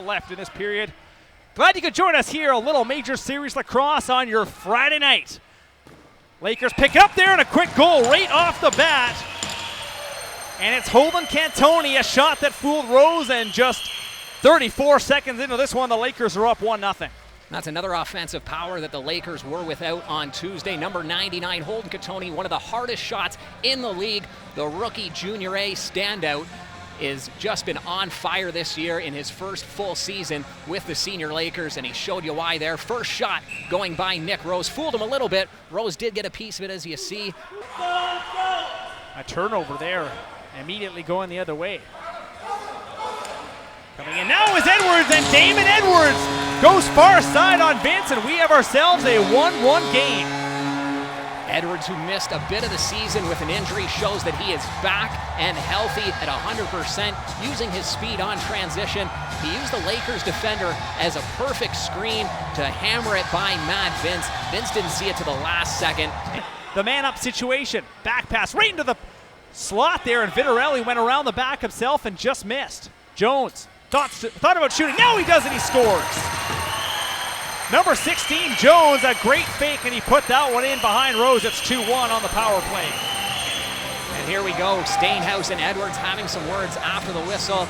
left in this period. Glad you could join us here, a little major series lacrosse on your Friday night. Lakers pick it up there and a quick goal right off the bat. And it's Holden Cantoni, a shot that fooled Rose, and just 34 seconds into this one, the Lakers are up 1-0. That's another offensive power that the Lakers were without on Tuesday. Number 99, Holden Cantoni, one of the hardest shots in the league. The rookie Junior A standout has just been on fire this year in his first full season with the senior Lakers, and he showed you why there. First shot going by Nick Rose. Fooled him a little bit. Rose did get a piece of it, as you see. A turnover there, immediately going the other way. Coming in now is Edwards, and Damon Edwards goes far side on Vince, and we have ourselves a 1-1 game. Edwards, who missed a bit of the season with an injury, shows that he is back and healthy at 100%, using his speed on transition. He used the Lakers defender as a perfect screen to hammer it by Matt Vince. Vince didn't see it to the last second. The man-up situation, back pass right into the slot there, and Vitarelli went around the back himself and just missed. Jones thought about shooting, now he does, and he scores. Number 16, Jones, a great fake, and he put that one in behind Rose. It's 2-1 on the power play. And here we go, Stainhouse and Edwards having some words after the whistle.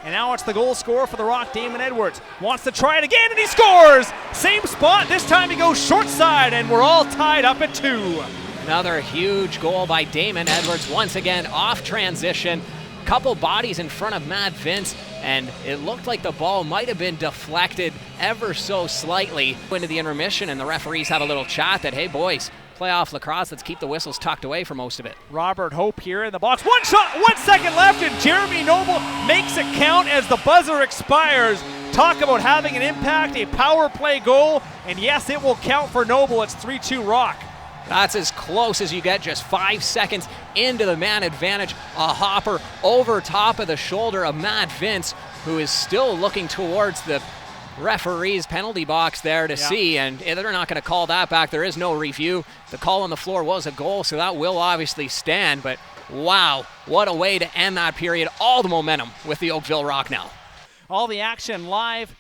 And now it's the goal scorer for the Rock, Damon Edwards. Wants to try it again, and he scores! Same spot, this time he goes short side, and we're all tied up at 2. Another huge goal by Damon Edwards, once again off transition. Couple bodies in front of Matt Vince, and it looked like the ball might have been deflected ever so slightly into the intermission, and the referees have a little chat that, hey boys, playoff lacrosse, let's keep the whistles tucked away for most of it. Robert Hope here in the box. One shot, 1 second left, and Jeremy Noble makes it count as the buzzer expires. Talk about having an impact, a power play goal, and yes, it will count for Noble. It's 3-2 Rock. That's as close as you get, just 5 seconds into the man advantage. A hopper over top of the shoulder of Matt Vince, who is still looking towards the referee's penalty box there to see, and they're not going to call that back. There is no review. The call on the floor was a goal, so that will obviously stand, but wow, what a way to end that period. All the momentum with the Oakville Rock now. All the action live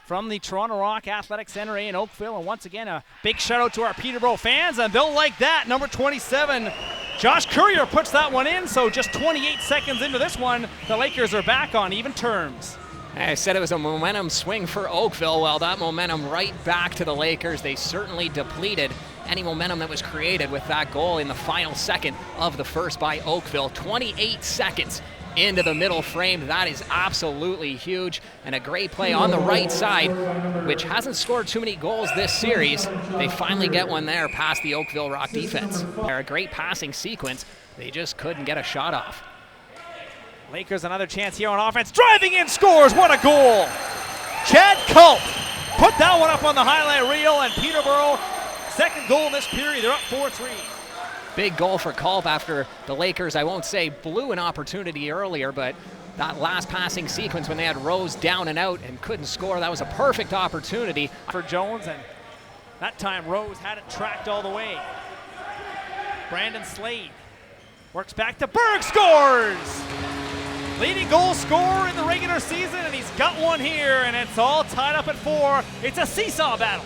from the Toronto Rock Athletic Center in Oakville, and once again a big shout out to our Peterborough fans, and they'll like that. Number 27, Josh Courier puts that one in, so just 28 seconds into this one, the Lakers are back on even terms. I said it was a momentum swing for Oakville. Well, that momentum right back to the Lakers. They certainly depleted any momentum that was created with that goal in the final second of the first by Oakville. 28 seconds into the middle frame. That is absolutely huge, and a great play on the right side, which hasn't scored too many goals this series. They finally get one there past the Oakville Rock defense. They're a great passing sequence. They just couldn't get a shot off. Lakers another chance here on offense. Driving in, scores. What a goal. Chad Culp put that one up on the highlight reel, and Peterborough, second goal in this period. They're up 4-3. Big goal for Culp after the Lakers, I won't say blew an opportunity earlier, but that last passing sequence when they had Rose down and out and couldn't score, that was a perfect opportunity for Jones, and that time Rose had it tracked all the way. Brandon Slade works back to Berg, scores! Leading goal scorer in the regular season, and he's got one here, and it's all tied up at 4. It's a seesaw battle.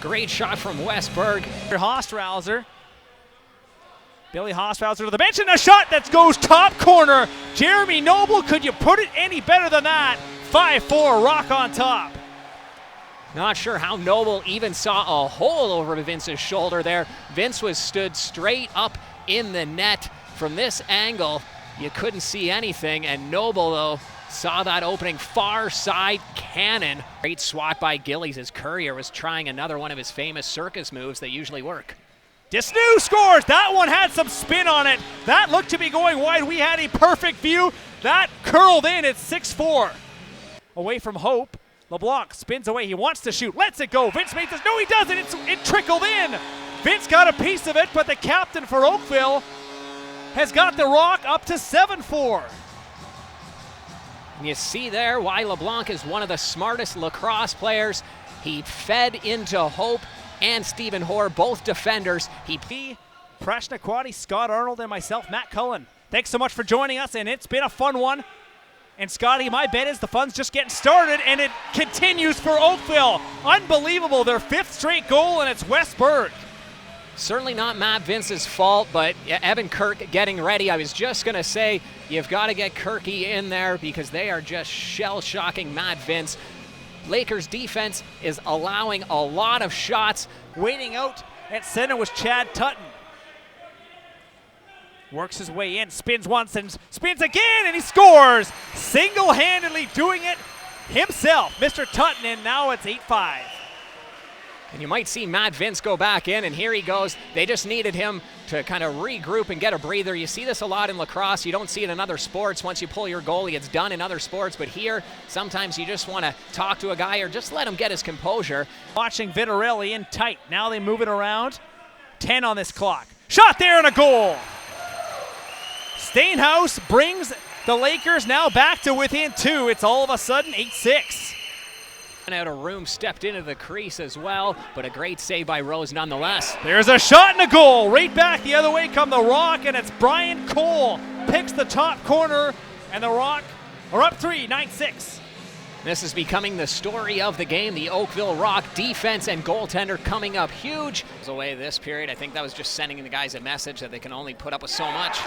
Great shot from Wes Berg. Hostrauser. Billy Hostrauser to the bench, and a shot that goes top corner. Jeremy Noble, could you put it any better than that? 5-4, Rock on top. Not sure how Noble even saw a hole over Vince's shoulder there. Vince was stood straight up in the net. From this angle, you couldn't see anything, and Noble, though, saw that opening far side cannon. Great swat by Gillies as Courier was trying another one of his famous circus moves that usually work. Disnew scores. That one had some spin on it. That looked to be going wide. We had a perfect view. That curled in at 6-4. Away from Hope. LeBlanc spins away. He wants to shoot. Lets it go. Vince makes this. No, he doesn't. It trickled in. Vince got a piece of it, but the captain for Oakville has got the Rock up to 7-4. And you see there why LeBlanc is one of the smartest lacrosse players. He fed into Hope and Stephen Hoare, both defenders. Prashna Quaddy, Scott Arnold, and myself, Matt Cullen. Thanks so much for joining us, and it's been a fun one. And Scotty, my bet is the fun's just getting started, and it continues for Oakville. Unbelievable, their 5th straight goal, and it's Westberg. Certainly not Matt Vince's fault, but Evan Kirk getting ready. I was just going to say, you've got to get Kirky in there because they are just shell-shocking Matt Vince. Lakers defense is allowing a lot of shots. Waiting out at center was Chad Tutton. Works his way in, spins once and spins again, and he scores! Single-handedly doing it himself, Mr. Tutton, and now it's 8-5. And you might see Matt Vince go back in, and here he goes. They just needed him to kind of regroup and get a breather. You see this a lot in lacrosse. You don't see it in other sports. Once you pull your goalie, it's done in other sports. But here, sometimes you just want to talk to a guy or just let him get his composure. Watching Vitarelli in tight. Now they move it around. 10 on this clock. Shot there and a goal. Stainhouse brings the Lakers now back to within 2. It's all of a sudden 8-6. Out of room, stepped into the crease as well, but a great save by Rose nonetheless. There's a shot and a goal. Right back the other way come the Rock, and it's Brian Cole. Picks the top corner, and the Rock are up 3, 9-6. This is becoming the story of the game. The Oakville Rock defense and goaltender coming up huge. Away this period, I think that was just sending the guys a message that they can only put up with so much.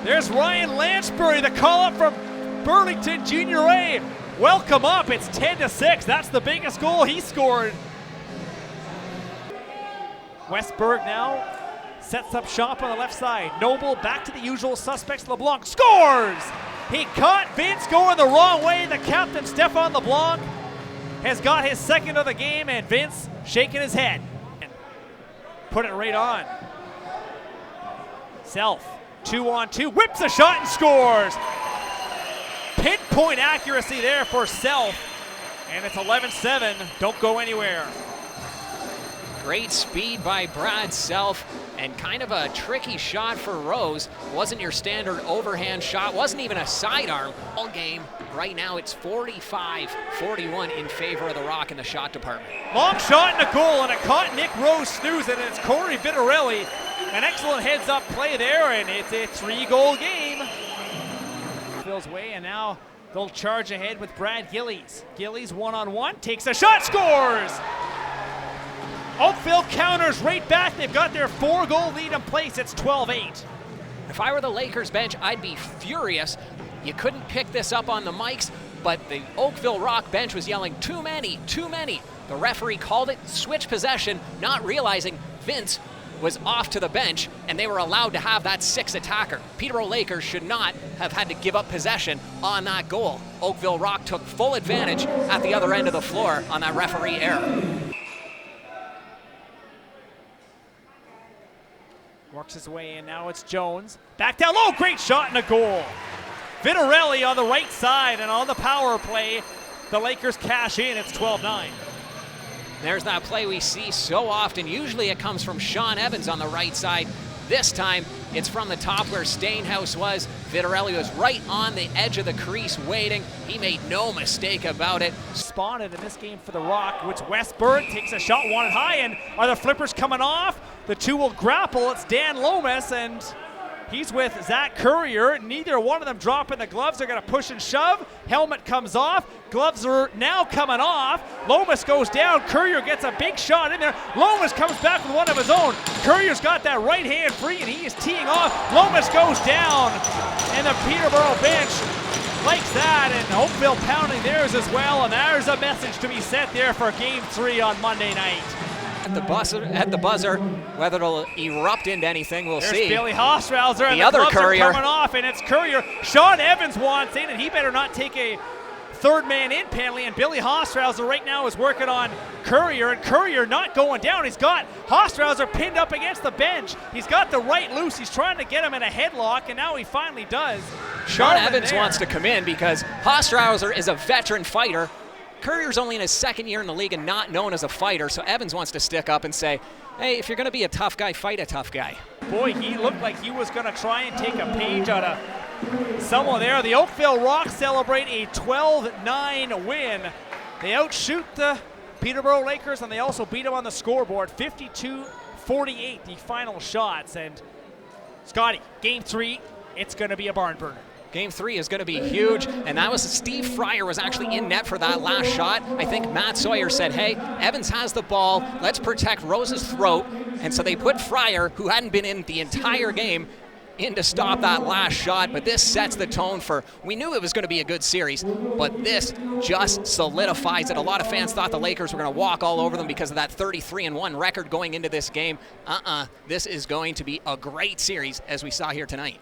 There's Ryan Lansbury, the call up from Burlington Junior A. Welcome up, it's 10-6. That's the biggest goal he scored. Westberg now sets up shop on the left side. Noble back to the usual suspects. LeBlanc scores! He caught Vince going the wrong way. The captain, Stefan LeBlanc, has got his 2nd of the game, and Vince shaking his head. Put it right on. Self, 2-on-2, whips a shot and scores! Pinpoint accuracy there for Self, and it's 11-7. Don't go anywhere. Great speed by Brad Self, and kind of a tricky shot for Rose. Wasn't your standard overhand shot, wasn't even a sidearm. All game, right now it's 45-41 in favor of the Rock in the shot department. Long shot and a goal, and it caught Nick Rose snoozing, and it's Corey Vitarelli. An excellent heads-up play there, and it's a 3-goal game. Phil's way, and now they'll charge ahead with Brad Gillies. Gillies 1-on-1, takes a shot, scores! Oakville counters right back. They've got their 4-goal lead in place. It's 12-8. If I were the Lakers bench, I'd be furious. You couldn't pick this up on the mics, but the Oakville Rock bench was yelling, too many, too many. The referee called it switch possession, not realizing Vince was off to the bench, and they were allowed to have that 6 attacker. Peterborough Lakers should not have had to give up possession on that goal. Oakville Rock took full advantage at the other end of the floor on that referee error. Works his way in, now it's Jones. Back down low, great shot and a goal. Vitarelli on the right side, and on the power play, the Lakers cash in, it's 12-9. There's that play we see so often. Usually it comes from Sean Evans on the right side. This time it's from the top where Stainhouse was. Vitarelli was right on the edge of the crease waiting. He made no mistake about it. Spotted in this game for the Rock, which Westberg takes a shot, wanted high, and are the flippers coming off? The two will grapple. It's Dan Lomas, and he's with Zach Courier. Neither one of them dropping the gloves. They're going to push and shove. Helmet comes off. Gloves are now coming off. Lomas goes down. Courier gets a big shot in there. Lomas comes back with one of his own. Courier's got that right hand free, and he is teeing off. Lomas goes down, and the Peterborough bench likes that, and Oakville pounding theirs as well, and there's a message to be sent there for Game 3 on Monday night. At the buzzer, whether it'll erupt into anything, we'll see. There's Billy Hofstrauser, and the other gloves Courier are coming off, and it's Courier. Sean Evans wants in, and he better not take a third man in penalty, and Billy Hofstrauser right now is working on Courier, and Courier not going down. He's got Hofstrauser pinned up against the bench. He's got the right loose. He's trying to get him in a headlock, and now he finally does. Sean Evans wants to come in because Hofstrauser is a veteran fighter. Courier's only in his 2nd year in the league and not known as a fighter, so Evans wants to stick up and say, hey, if you're going to be a tough guy, fight a tough guy. Boy, he looked like he was going to try and take a page out of someone there. The Oakville Rock celebrate a 12-9 win. They outshoot the Peterborough Lakers, and they also beat them on the scoreboard, 52-48, the final shots. And Scotty, Game 3, it's going to be a barn burner. Game 3 is going to be huge, and that was Steve Fryer was actually in net for that last shot. I think Matt Sawyer said, hey, Evans has the ball, let's protect Rose's throat, and so they put Fryer, who hadn't been in the entire game, in to stop that last shot. But this sets the tone for, we knew it was going to be a good series, but this just solidifies it. A lot of fans thought the Lakers were going to walk all over them because of that 33-1 record going into this game. This is going to be a great series, as we saw here tonight.